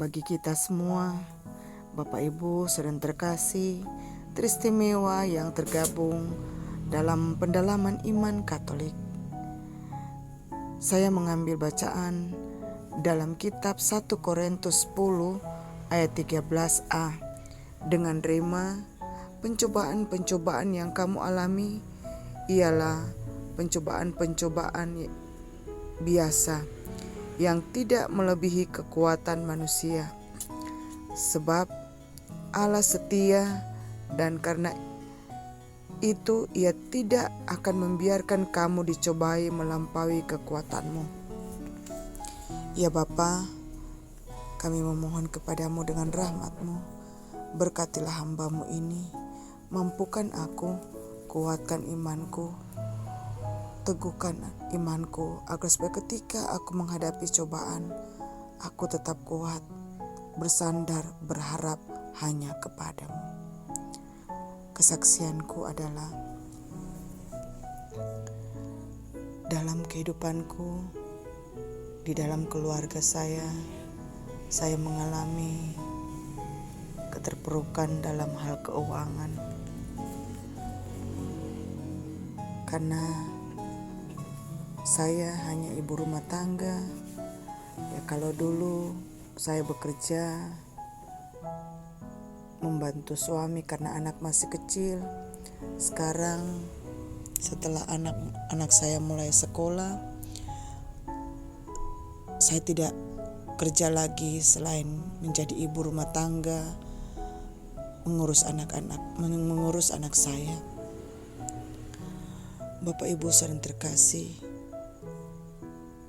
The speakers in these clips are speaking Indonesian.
bagi kita semua, Bapak Ibu saudara terkasih, teristimewa yang tergabung dalam pendalaman iman Katolik. Saya mengambil bacaan dalam kitab 1 Korintus 10 ayat 13a dengan rema, pencobaan-pencobaan yang kamu alami ialah pencobaan-pencobaan biasa yang tidak melebihi kekuatan manusia. Sebab Allah setia dan karena itu Ia tidak akan membiarkan kamu dicobai melampaui kekuatanmu. Ya Bapa, kami memohon kepadamu dengan rahmat-Mu, berkatilah hamba-Mu ini, mampukan aku, kuatkan imanku, teguhkan imanku, agar supaya ketika aku menghadapi cobaan, aku tetap kuat, bersandar, berharap hanya kepadamu. Kesaksianku adalah dalam kehidupanku, di dalam keluarga saya mengalami keterpurukan dalam hal keuangan. Karena saya hanya ibu rumah tangga. Ya, kalau dulu saya bekerja membantu suami karena anak masih kecil. Sekarang setelah anak saya mulai sekolah, saya tidak kerja lagi selain menjadi ibu rumah tangga, mengurus anak saya. Bapak Ibu saudara terkasih,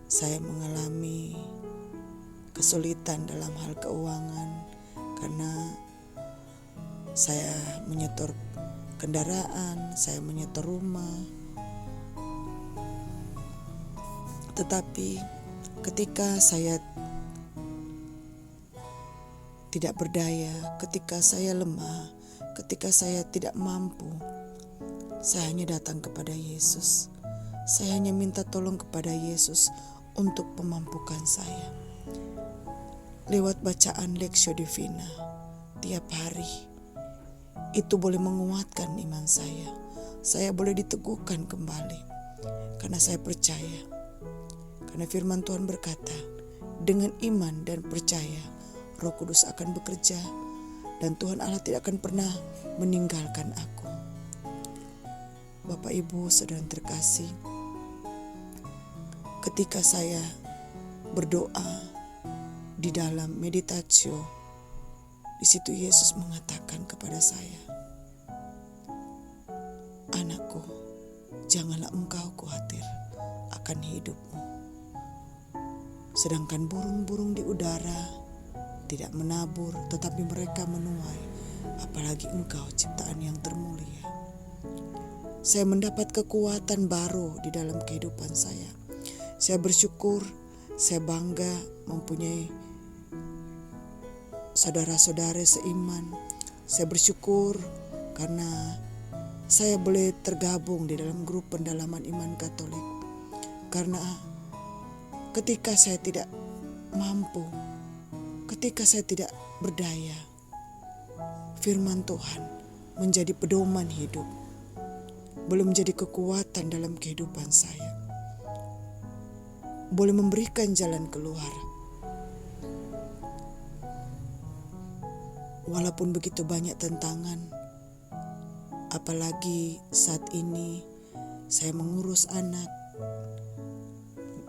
saya mengalami kesulitan dalam hal keuangan karena saya menyetor kendaraan, saya menyetor rumah. Tetapi ketika saya tidak berdaya, ketika saya lemah, ketika saya tidak mampu, saya hanya datang kepada Yesus. Saya hanya minta tolong kepada Yesus untuk memampukan saya. Lewat bacaan Lectio Divina tiap hari, itu boleh menguatkan iman saya. Saya boleh diteguhkan kembali karena saya percaya. Karena firman Tuhan berkata, dengan iman dan percaya, Roh Kudus akan bekerja dan Tuhan Allah tidak akan pernah meninggalkan aku. Bapak Ibu saudara terkasih, ketika saya berdoa di dalam meditatio, di situ Yesus mengatakan kepada saya, "Anakku, janganlah engkau khawatir akan hidupmu. Sedangkan burung-burung di udara tidak menabur, tetapi mereka menuai, apalagi engkau ciptaan yang termulia." Saya mendapat kekuatan baru di dalam kehidupan saya. Saya bersyukur, saya bangga mempunyai saudara-saudara seiman. Saya bersyukur karena saya boleh tergabung di dalam grup pendalaman iman Katolik. Karena ketika saya tidak mampu, ketika saya tidak berdaya, firman Tuhan menjadi pedoman hidup, boleh menjadi kekuatan dalam kehidupan saya, boleh memberikan jalan keluar. Walaupun begitu banyak tantangan, apalagi saat ini saya mengurus anak,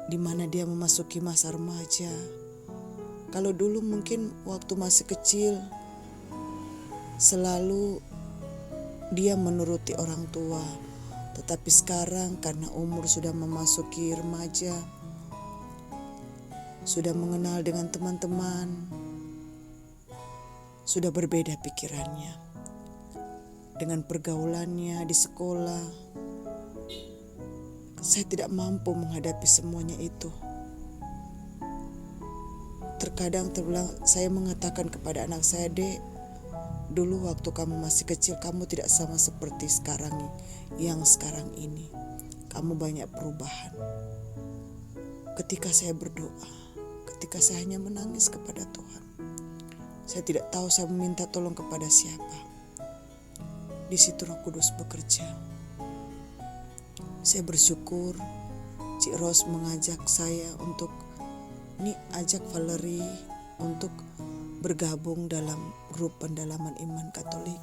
di mana dia memasuki masa remaja. Kalau dulu mungkin waktu masih kecil, selalu dia menuruti orang tua. Tetapi sekarang karena umur sudah memasuki remaja, sudah mengenal dengan teman-teman, sudah berbeda pikirannya. Dengan pergaulannya di sekolah, saya tidak mampu menghadapi semuanya itu. Terkadang saya mengatakan kepada anak saya, "Dek, dulu waktu kamu masih kecil, kamu tidak sama seperti yang sekarang ini. Kamu banyak perubahan." Ketika saya berdoa, ketika saya hanya menangis kepada Tuhan, Saya tidak tahu saya meminta tolong kepada siapa. Di situ Roh Kudus bekerja. Saya bersyukur Cik Ros mengajak saya untuk ajak Valerie untuk bergabung dalam grup pendalaman iman Katolik.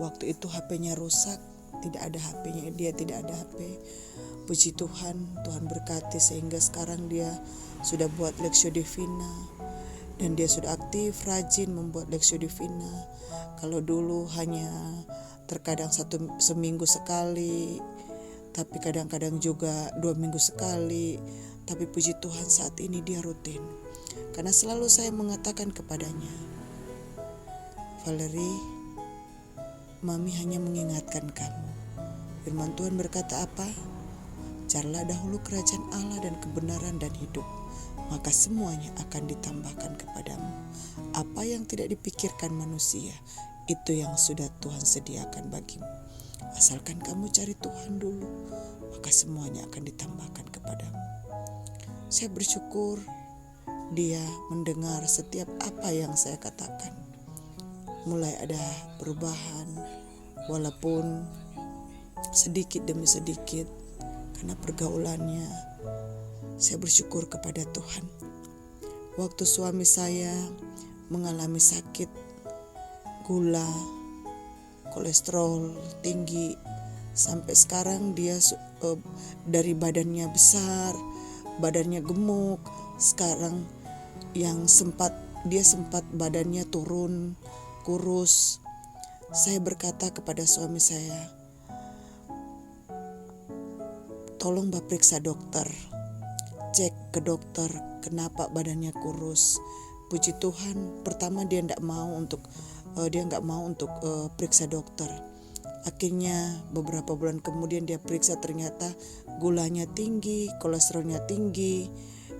Waktu itu HP-nya rusak, tidak ada HP-nya, dia tidak ada HP. Puji Tuhan, Tuhan berkati sehingga sekarang dia sudah buat Lectio Divina dan dia sudah aktif, rajin membuat Lectio Divina. Kalau dulu hanya terkadang seminggu sekali, tapi kadang-kadang juga 2 minggu sekali. Tapi puji Tuhan saat ini dia rutin. Karena selalu saya mengatakan kepadanya, Valerie, Mami hanya mengingatkan kamu. Firman Tuhan berkata apa? Carilah dahulu kerajaan Allah dan kebenaran dan hidup, maka semuanya akan ditambahkan kepadamu. Apa yang tidak dipikirkan manusia, itu yang sudah Tuhan sediakan bagimu. Asalkan kamu cari Tuhan dulu, maka semuanya akan ditambahkan kepadamu. Saya bersyukur dia mendengar setiap apa yang saya katakan. Mulai ada perubahan, walaupun sedikit demi sedikit, karena pergaulannya. Saya bersyukur kepada Tuhan. Waktu suami saya mengalami sakit gula, kolesterol tinggi, sampai sekarang dia dari badannya besar, badannya gemuk. Sekarang yang sempat badannya turun, kurus. Saya berkata kepada suami saya, tolong periksa dokter, cek ke dokter kenapa badannya kurus. Puji Tuhan, pertama dia nggak mau untuk periksa dokter. Akhirnya beberapa bulan kemudian dia periksa, ternyata gulanya tinggi, kolesterolnya tinggi,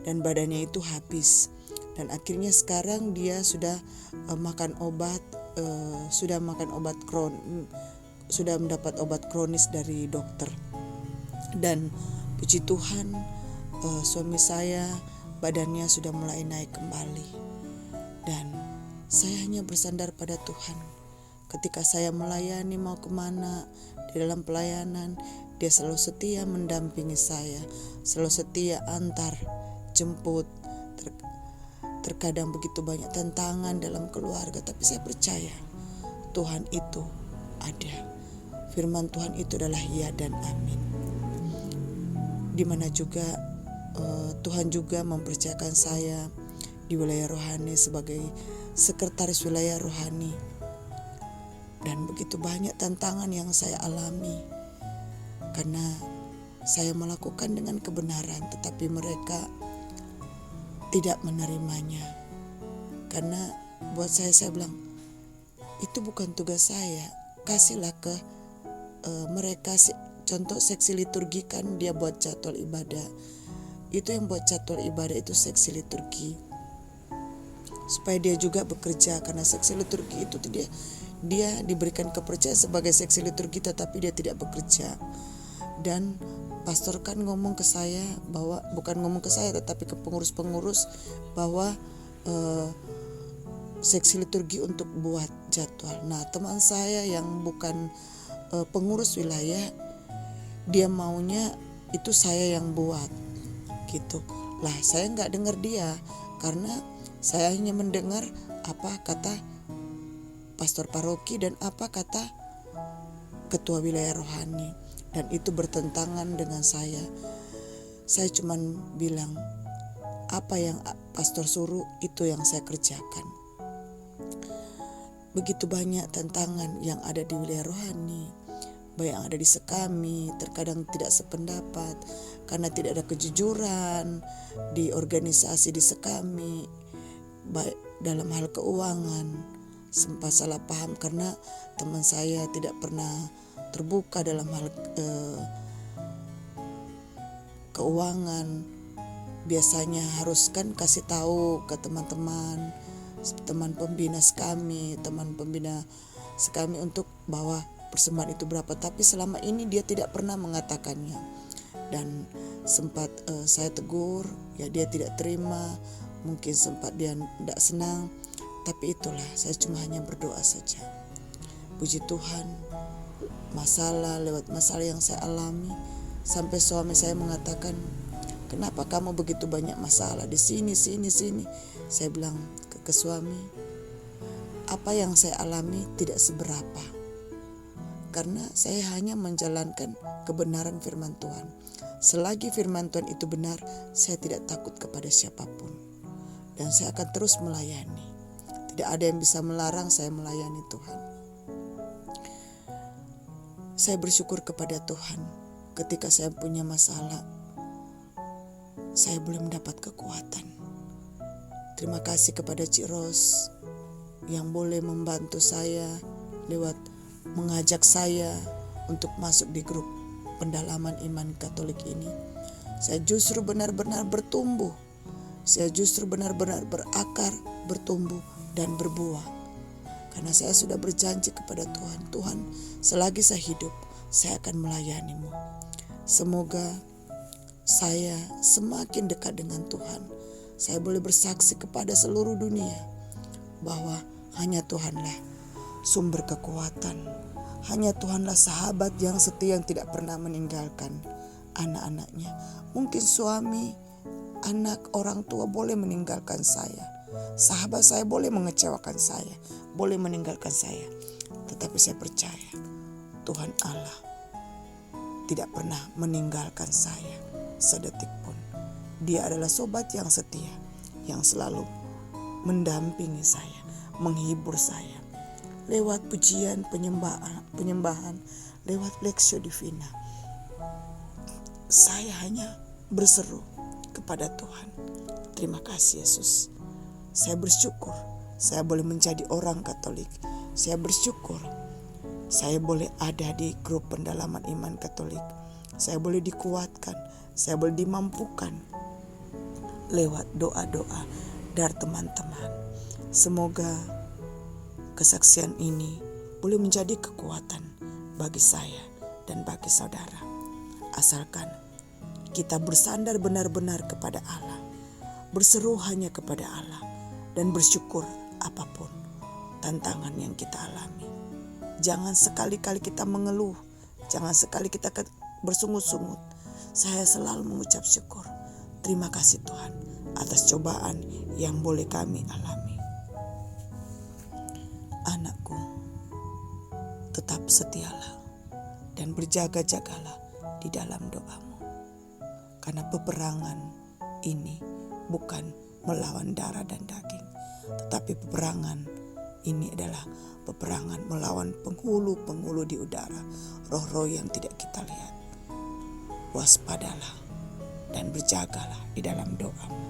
dan badannya itu habis. Dan akhirnya sekarang dia sudah makan obat, sudah mendapat obat kronis dari dokter. Dan puji Tuhan, suami saya badannya sudah mulai naik kembali. Dan saya hanya bersandar pada Tuhan. Ketika saya melayani mau kemana, di dalam pelayanan, dia selalu setia mendampingi saya, selalu setia antar, jemput. Terkadang begitu banyak tantangan dalam keluarga, tapi saya percaya Tuhan itu ada. Firman Tuhan itu adalah ya dan amin. Di mana juga Tuhan juga mempercayakan saya di wilayah rohani sebagai sekretaris wilayah rohani. Dan begitu banyak tantangan yang saya alami karena saya melakukan dengan kebenaran, tetapi mereka tidak menerimanya. Karena buat saya bilang, itu bukan tugas saya. Kasihlah ke mereka. Contoh seksi liturgi kan dia buat jadwal ibadah. Itu yang buat jadwal ibadah itu seksi liturgi. Supaya dia juga bekerja, karena seksi liturgi itu dia diberikan kepercayaan sebagai seksi liturgi, tetapi dia tidak bekerja. Dan pastor kan ngomong ke saya bahwa, bukan ngomong ke saya tetapi ke pengurus-pengurus, bahwa seksi liturgi untuk buat jadwal. Nah, teman saya yang bukan pengurus wilayah, dia maunya itu saya yang buat gitu. Lah, saya nggak dengar dia, karena saya hanya mendengar apa kata pastor paroki dan apa kata ketua wilayah rohani, dan itu bertentangan dengan saya. Saya cuman bilang, apa yang pastor suruh itu yang saya kerjakan. Begitu banyak tantangan yang ada di wilayah rohani, baik yang ada di Sekami, terkadang tidak sependapat karena tidak ada kejujuran di organisasi di Sekami, baik dalam hal keuangan. Sempat salah paham karena teman saya tidak pernah terbuka dalam hal keuangan. Biasanya harus kan kasih tahu ke teman-teman pembina Sekami, teman pembina Sekami untuk bahwa persembahan itu berapa. Tapi selama ini dia tidak pernah mengatakannya. Dan sempat saya tegur, ya dia tidak terima. Mungkin sempat dia tidak senang. Tapi itulah, saya cuma hanya berdoa saja. Puji Tuhan, lewat masalah yang saya alami, sampai suami saya mengatakan, kenapa kamu begitu banyak masalah di sini. Saya bilang ke suami, apa yang saya alami tidak seberapa. Karena saya hanya menjalankan kebenaran firman Tuhan. Selagi firman Tuhan itu benar, saya tidak takut kepada siapapun. Dan saya akan terus melayani. Tidak ada yang bisa melarang saya melayani Tuhan. Saya bersyukur kepada Tuhan. Ketika saya punya masalah, saya boleh mendapat kekuatan. Terima kasih kepada Cik Ros yang boleh membantu saya lewat mengajak saya untuk masuk di grup pendalaman iman Katolik ini. Saya justru benar-benar bertumbuh. Saya justru benar-benar berakar, bertumbuh dan berbuah. Karena saya sudah berjanji kepada Tuhan, Tuhan, selagi saya hidup, saya akan melayani-Mu. Semoga saya semakin dekat dengan Tuhan. Saya boleh bersaksi kepada seluruh dunia bahwa hanya Tuhanlah sumber kekuatan. Hanya Tuhanlah sahabat yang setia yang tidak pernah meninggalkan anak-anaknya. Mungkin suami, anak, orang tua boleh meninggalkan saya. Sahabat saya boleh mengecewakan saya, boleh meninggalkan saya. Tetapi saya percaya Tuhan Allah tidak pernah meninggalkan saya sedetik pun. Dia adalah sobat yang setia, yang selalu mendampingi saya, menghibur saya. Lewat pujian, penyembahan, lewat Lectio Divina. Saya hanya berseru kepada Tuhan. Terima kasih Yesus. Saya bersyukur saya boleh menjadi orang Katolik. Saya bersyukur saya boleh ada di grup pendalaman iman Katolik. Saya boleh dikuatkan, saya boleh dimampukan lewat doa-doa dari teman-teman. Semoga kesaksian ini boleh menjadi kekuatan bagi saya dan bagi saudara. Asalkan kita bersandar benar-benar kepada Allah, berseru hanya kepada Allah, dan bersyukur apapun tantangan yang kita alami. Jangan sekali-kali kita mengeluh, jangan sekali kita bersungut-sungut. Saya selalu mengucap syukur. Terima kasih Tuhan atas cobaan yang boleh kami alami. Anakku, tetap setialah dan berjaga-jagalah di dalam doamu. Karena peperangan ini bukan melawan darah dan daging, tetapi peperangan ini adalah peperangan melawan penghulu-penghulu di udara, roh-roh yang tidak kita lihat. Waspadalah dan berjagalah di dalam doamu.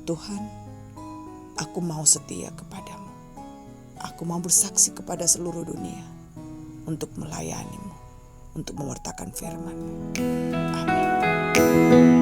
Tuhan, aku mau setia kepadamu. Aku mau bersaksi kepada seluruh dunia untuk melayani-Mu, untuk mewartakan firman-Mu. Amin.